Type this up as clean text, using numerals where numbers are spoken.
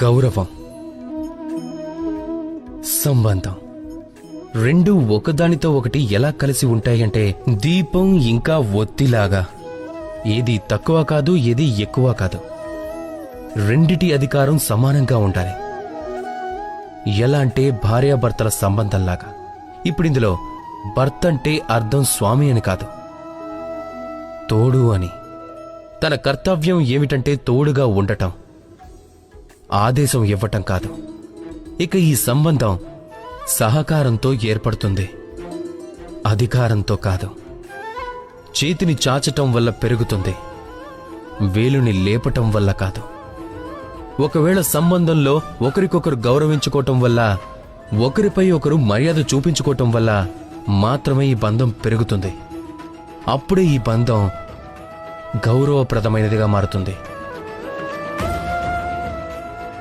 గౌరవం, సంబంధం రెండు ఒకదానితో ఒకటి ఎలా కలిసి ఉంటాయంటే దీపం ఇంకా ఒత్తిలాగా. ఏది తక్కువ కాదు, ఏది ఎక్కువ కాదు. రెండిటి అధికారం సమానంగా ఉండాలి. ఎలా అంటే భార్యాభర్తల సంబంధంలాగా. ఇప్పుడిందులో భర్త అంటే అర్థం స్వామి అని కాదు, తోడు అని. తన కర్తవ్యం ఏమిటంటే తోడుగా ఉండటం, ఆదేశం ఇవ్వటం కాదు. ఇక ఈ సంబంధం సహకారంతో ఏర్పడుతుంది, అధికారంతో కాదు. చేతిని చాచటం వల్ల పెరుగుతుంది, వేలుని లేపటం వల్ల కాదు. ఒకవేళ సంబంధంలో ఒకరికొకరు గౌరవించుకోవటం వల్ల, ఒకరిపై ఒకరు మర్యాద చూపించుకోవటం వల్ల మాత్రమే ఈ బంధం పెరుగుతుంది. అప్పుడే ఈ బంధం గౌరవప్రదమైనదిగా మారుతుంది.